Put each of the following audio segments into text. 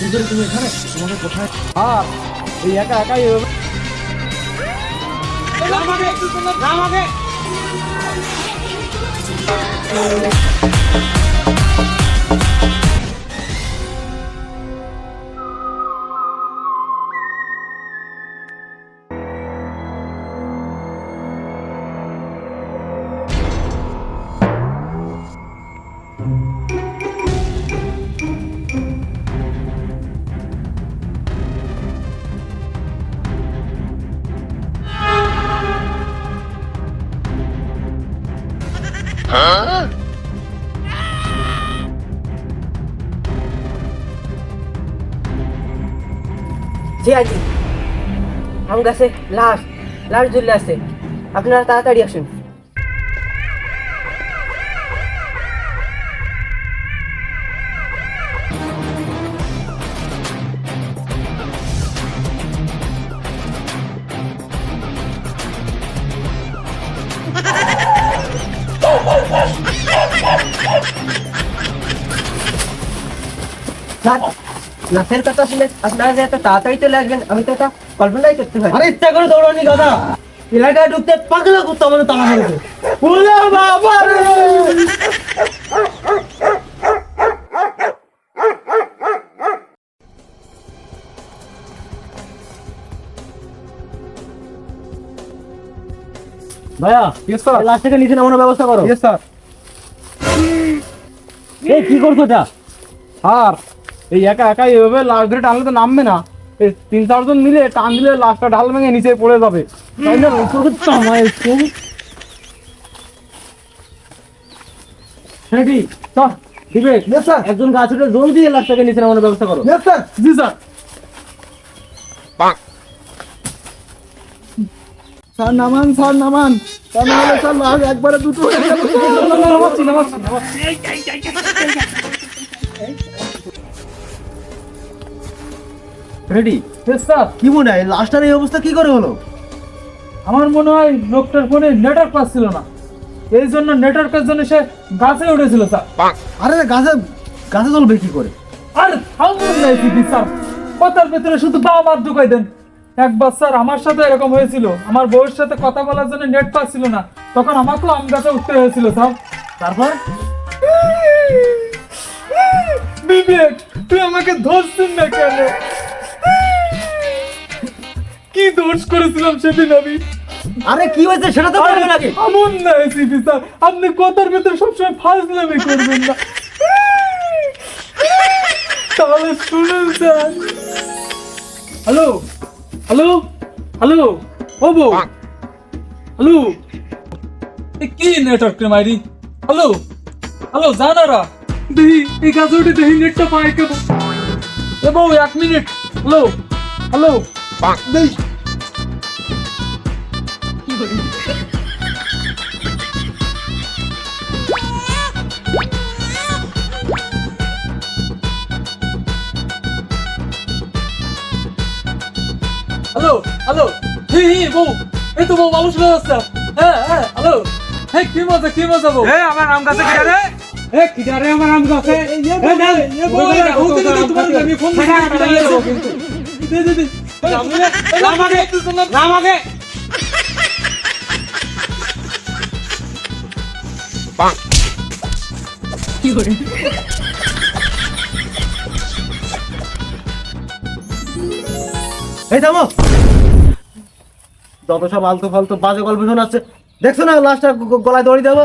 সুন্দরী তুমি এখানে, তোমাকে কোথায়? এই একা একাই জি আজি আম গাছে লাশ লাশ ঝুলে আছে, আপনারা তাড়াতাড়ি আসুন। নাচের কথা শুনে আপনারা যে এত তাড়াতাড়ি চলে আসবেন আমি তো এটা কল্পনাই করতে পারি। আরে ইচ্ছা করে দৌড়ানি গাধা, এলাকায় ঢুকতে পাগলা করতে আমাদের তাড়া মারবে। ওরে বাবা রে! ভাইয়া ইয়েস স্যার, লাস্ট থেকে নিচে নামানোর ব্যবস্থা করো। Yes sir. এই কি করছো এটা? আর এই একা একাই এভাবে লাশ ধরে টানলে তো নামবে না, এই 3-4 জন মিলে টান দিলে লাশটা ঢাল ভেঙে নিচে পড়ে যাবে, তাই না? রেডি চল দিবে। Yes sir. একজন গাছ উঠে জলদি এই লাশটাকে নিচে নামানোর ব্যবস্থা করো। Yes sir. জি স্যার। স্যার নামান, স্যার নামান, তা নাহলে স্যার লাশ একবারে দুটো হয়ে যাবে। নামাচ্ছি নামাচ্ছি নামাচ্ছি। রেডি? Yes sir. কি মনে হয় লাশটার এই অবস্থা কি করে হলো? আমার মনে হয় লোকটার ফোনে নেটওয়ার্ক পাচ্ছিল না, এই জন্য নেটওয়ার্কের জন্য সে গাছে উঠেছিল স্যার। আরে গাছে গাছে চলবে কি করে? আর থামুন না এসিপি স্যার, কথার ভেতরে শুধু বাবা মার ঢুকাই দেন। একবার স্যার আমার সাথে এরকম হয়েছিল, আমার বউয়ের সাথে কথা বলার জন্য নেট পাচ্ছিল না, তখন আমাকেও আম গাছে উঠতে হয়েছিল স্যার। তারপর বিবেক তুই আমাকে ধরছিস না কেন? কি দোষ করেছিলাম সেদিন আমি? আরে কি হয়েছে সেটা তো বলবে নাকি? এমন না এসিপি স্যার, আপনি কথার ভেতরে সবসময় ফাজলামি করবেন না। তাহলে শুনুন স্যার। হ্যালো হ্যালো হ্যালো ও বউ, হ্যালো কি নেটওয়ার্ক মাইরি? হ্যালো হ্যালো জানারা দেখি এই কাজ উঠে দেখি নেটটা পায় কেবল। এ বউ 1 মিনিট। হ্যালো হ্যালো দেখ হ্যালো হ্যালো হি হি বউ, এই তো বউ মানুষ হয়ে যাচ্ছে। হ্যাঁ হ্যাঁ হ্যালো, হ্যাঁ কি মজা বউ। আমার আম গাছে কি রে? কিদারে আমার আম গাছে আমি ফোন আমাকে এই থামো, যত সব আলতু ফালতু বাজে গল্প শোনাচ্ছে। দেখছো না লাশটা গলায় দড়ি দেবো?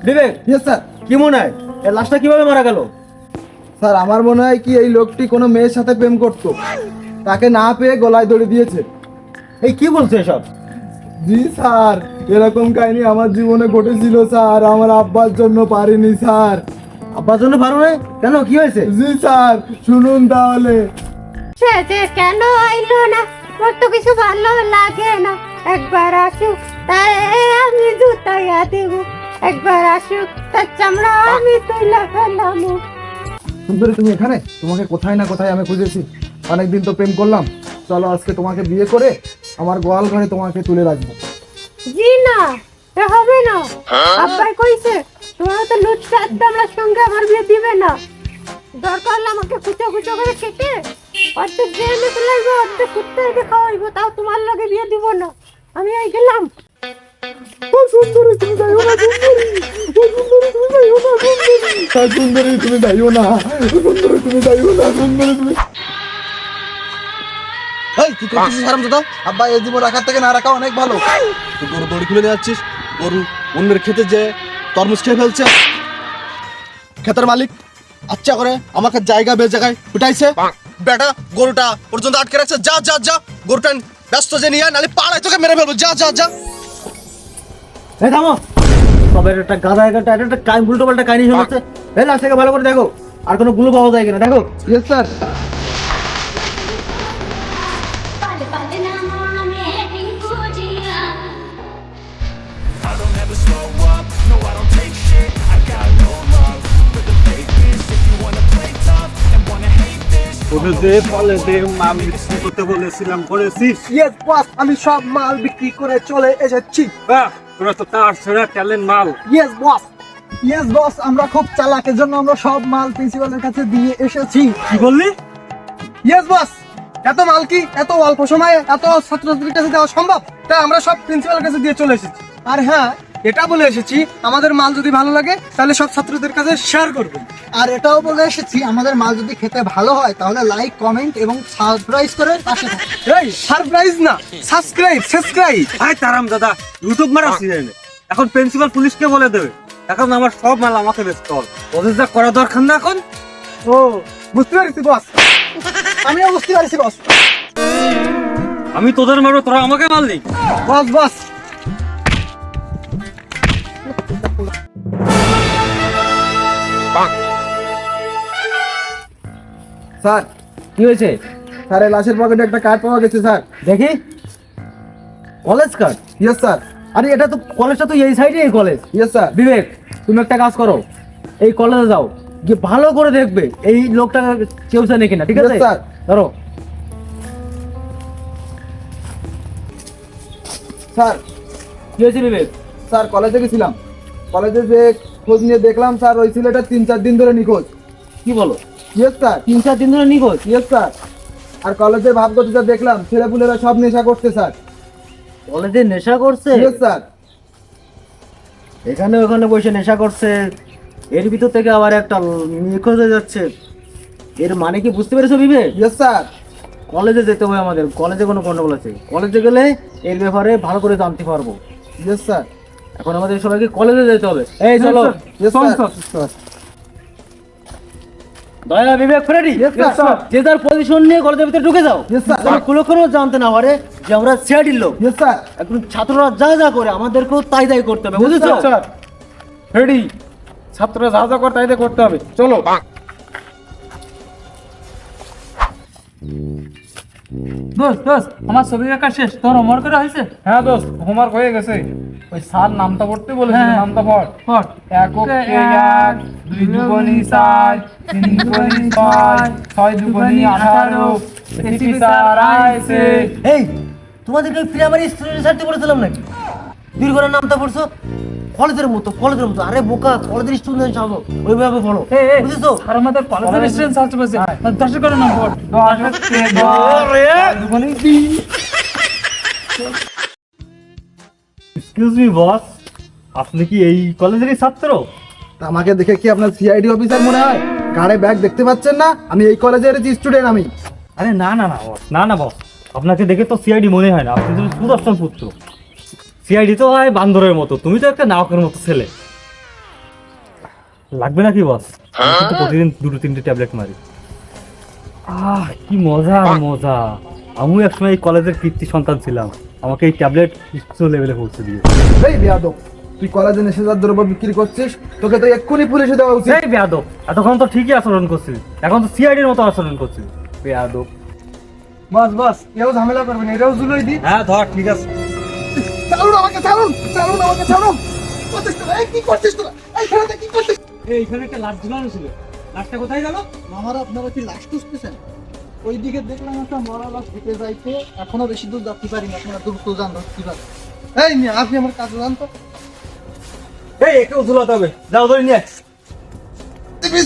বিবেক। Yes sir. কি মনে হয় এই লাশটা কিভাবে মারা গেল? স্যার আমার মনে হয় কি এই লোকটি কোনো মেয়ের সাথে প্রেম করত, তাকে না পেয়ে গলায় দড়ি দিয়েছে। এই কি বলছো এসব? জি স্যার, এরকম কাহিনী আমার জীবনে ঘটেছিল স্যার, আমার আব্বার জন্য পারিনি স্যার। আব্বার জন্য পারো না কেন? কি হয়েছে? জি স্যার শুনুন তাহলে। সে যে কেন আইলো না, আমার তো কিছু ভালো লাগে না। একবার আসুক তাই আমি জুতাইয়া দেব, একবার আসুক তার চামড়া আমি তুইলা ফেলামু। সুন্দরী তুমি এখানে, তোমাকে কোথায় না কোথায় আমি খুঁজেছি, অনেকদিন তো প্রেম করলাম, চলো আজকে তোমাকে বিয়ে করে আমার গোয়াল ঘরে তোমাকে তুলে রাখবো। জি না, এ হবে না। আব্বাই কইছে তোমার তো লুচ্চা দামড়ার সঙ্গে আমার বিয়ে দিবে না। দরকার হলে আমাকে কুচো কুচো করে কেটে অর্ধেক জেলে ফেলাইবো, অর্ধেক কুত্তাকে খাওয়াইবো, তাও তোমার লগে বিয়ে দিব না। আমি এই গেলাম। সুন্দরী তুমি যাইও না, সুন্দরী তুমি যাইও না, সুন্দরী তুমি যাইও না, সুন্দরী তুমি। এই কি করছিস হারামজাদা? আব্বা এই জীবন রাখার থেকে না রাখা অনেক ভালো। তুই গরু দড়ি খুলে নিয়ে যাচ্ছিস, গরু অন্যের খেতে যে তরমুজ খেয়ে ফেলছে। ক্ষেতের মালিক আচ্ছা করে আমাকে জায়গা বে জায়গায় উঠাইছে, বেটা গরুটা পর্যন্ত আটকে রাখছে। যা যা যা, গরুটা ব্যস্ত যে নিয়ে নালে পাড়ায় তোকে মেরে ফেলবো। যা যা যা। এই থামো, তবে একটা গাধা একটা কাই উল্টো পাল্টা কাহিনী শোনাচ্ছে। এই লাশটাকে ভালো করে দেখো, আর কোনো গুলো পাওয়া যায় কিনা দেখো। Yes sir. पल पल नामों में टिंकू जिया করতে বলেছিলাম করেছিস? ইয়েস বস, আমি সব মাল বিক্রি করে চলে এসেছি। তোরা তো তার সেরা ট্যালেন্ট মাল। ইয়েস বস, ইয়েস বস, আমরা খুব চালাকের জন্য আমরা সব মাল প্রিন্সিপালের কাছে দিয়ে এসেছি। কি বললি? ইয়েস বস, এত মাল কি এত অল্প সময়ে এত ছাত্রছাত্রীর কাছে দেওয়া সম্ভব? তাই আমরা সব প্রিন্সিপালের কাছে দিয়ে চলে এসেছি। আর হ্যাঁ, এটা বলে এসেছি আমাদের মাল যদি ভালো লাগে তাহলে সব ছাত্রদের কাছে শেয়ার করবেন। আর এটাও বলে এসেছি আমাদের মাল যদি খেতে ভালো হয় তাহলে লাইক, কমেন্ট এবং সাবস্ক্রাইব করে পাশে থাকবেন। এই সারপ্রাইজ না, সাবস্ক্রাইব, সাবস্ক্রাইব। ভাই তারাম দাদা ইউটিউব মারাচ্ছি জানেন, এখন প্রিন্সিপাল পুলিশকে বলে দেবে, এখন আমার সব মাল আমাকে বেচতে হবে। ওদের যা করা দরকার না এখন। ও বুঝতে পারছি বস, আমিও বুঝতে পারছি বস। আমি তোদের মারবো, তোরা আমাকে মারলি। বস বস, স্যার কি হয়েছে? স্যার এই লাশের পকেটে একটা কার্ড পাওয়া গেছে স্যার। দেখি, কলেজ কার্ড? Yes sir. আরে এটা তো কলেজটা তো এই সাইডে, এই কলেজ। Yes sir. বিবেক, তুমি একটা কাজ করো, এই কলেজে যাও, গিয়ে ভালো করে দেখবে এই লোকটা কেউ জানে কিনা, ঠিক আছে? Yes, sir. ধরো। স্যার কি হয়েছে বিবেক? স্যার কলেজে গেছিলাম, কলেজে যে খোঁজ নিয়ে দেখলাম স্যার ওই ছেলেটা 3-4 দিন ধরে নিখোঁজ। কি বলো? Yes sir. 3-4 দিন ধরে নিখোঁজ? Yes sir. আর কলেজের ভাবগতিটা দেখলাম, ছেলেপুলেরা সব নেশা করছে স্যার। কলেজে নেশা করছে? Yes sir. এখানে ওখানে বসে নেশা করছে, এর ভিতর থেকে আবার একটা নিখোঁজ হয়ে যাচ্ছে, এর মানে কি বুঝতে পেরেছো বিবেক? Yes sir. কলেজে যেতে হবে আমাদের, কলেজে কোনো গন্ডগোল আছে, কলেজে গেলে এর ব্যাপারে ভালো করে জানতে পারবো। Yes sir. এখন আমাদের সবাইকে কলেজে যেতে হবে। এই চলো। Yes sir. দয়া বিবেক ফ্রেডি, Yes, sir. যে যার পজিশন নিয়ে কলেজের ভিতরে ঢুকে যাও। Yes, sir. যেন কুলোক্ষণও জানতে না পারে যে আমরা সিআইডির লোক। Yes sir. এখন ছাত্ররা যা যা করে আমাদেরকেও তাই তাই করতে হবে, বুঝেছো? স্যার রেডি, ছাত্ররা যা যা করে তাই তাই করতে হবে। চলো। দোস্ত দোস্ত, আমার ছবি আঁকা শেষ, তোর হোমওয়ার্ক করা হয়েছে? হ্যাঁ দোস্ত, হোমওয়ার্ক হয়ে গেছে। ওই স্যার নামটা পড়তে বলেছিল, হ্যাঁ। নামটা পড়। পড়। একক কে এক, 2 দুগুণী 4, 3 দুগুণী 6, 6 দুগুণী 18, এসপি স্যার আইছে। এই তোমাদেরকে প্রাইমারি স্টুডেন্ট সাথে বলেছিলাম নাকি? দীর্ঘর নামটা পড়ছো কলেজের মতো, কলেজের মতো। আরে বোকা, কলেজের স্টুডেন্ট সব ওইভাবে পড়ো, বুঝেছো? আর আমাদের কলেজের স্টুডেন্ট সাথে বসে 10 করে নাম পড়। 10 কে 10, 2 দুগুণী 3। এক্সকিউজ মি বস, আপনি কি এই কলেজেরই ছাত্র? আমাকে দেখে কি আপনার সিআইডি অফিসার মনে হয়? ঘাড়ে ব্যাগ দেখতে পাচ্ছেন না? আমি এই কলেজের স্টুডেন্ট আমি। আরে না না না বস, না না বস, আপনাকে দেখে তো সিআইডি মনে হয় না, আপনি তো সুদর্শন পুত্র। সিআইডি তো হয় বান্দরের মতো, তুমি তো একটা নায়কের মতো ছেলে। লাগবে নাকি বস? আমি কিন্তু প্রতিদিন 2-3টে ট্যাবলেট মারি। কি মজা আর মজা। আমিও একসময় এই কলেজের কীর্তি সন্তান ছিলাম, আমাকে এই ট্যাবলেট উচ্চ লেভেলে পৌঁছে দিয়ে। এই বেয়াদব, তুই কলেজে নেশাদার দ্রব্য বিক্রি করছিস, তোকে তো এক্ষুনি পুলিশে দেওয়া উচিত। এই বেয়াদব, এতক্ষণ তো ঠিকই আচরণ করছিস, এখন তো সিআইডির মতো আচরণ করছিস, বেয়াদব। বাস বাস, এও ঝামেলা করবেন, এটাও জুলোই দি। হ্যাঁ ধর, ঠিক আছে। চালুন আমাকে, চালুন চালুন আমাকে, চালুন। করছিস তোরা? এই কি করছিস তোরা? এই খেলাতে কি করছিস? এইখানে একটা লাশ ঝুলানো ছিল, লাশটা কোথায় গেল? মামারা আপনারা কি লাশ খুঁজতেছেন? ওইদিকে দেখলাম একটা মরা লাশ হেঁটে যাইতে, এখনো বেশি দূর যাতে পারিনি, আপনারা দ্রুত যান কি পারে। এই মিয়া, আপনি আমার কাছে যান তো। এই একেও ঝুলাতে হবে, যাও ধরে নিয়ে।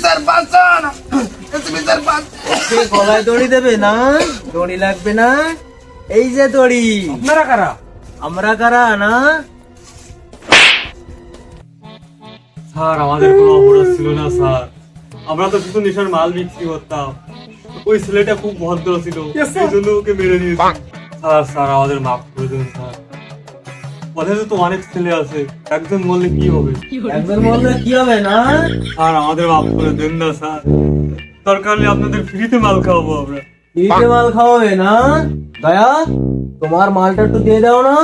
স্যার বাঁচান। গলায় দড়ি দেবে না, দড়ি লাগবে না, এই যে দড়ি। আপনারা কারা? আমরা কারা না? স্যার আমাদের কোনো অপরাধ ছিল না স্যার, আমরা তো শুধু নেশার মাল বিক্রি করতাম। ওই ছেলেটা খুব ভদ্র ছিল, এই জন্য ওকে মেরে দিয়েছি। স্যার আমাদের মাফ করে দিন স্যার। কলেজে তো অনেক ছেলে আছে, একজন বললে কি হবে? একজন বললে কি হবে না? স্যার আমাদের মাফ করে দেন না স্যার, দরকার হলে আপনাদের ফ্রিতে মাল খাওয়াবো আমরা। ফ্রিতে মাল খাওয়াবে না? দয়া, তোমার মালটা একটু দিয়ে দাও না।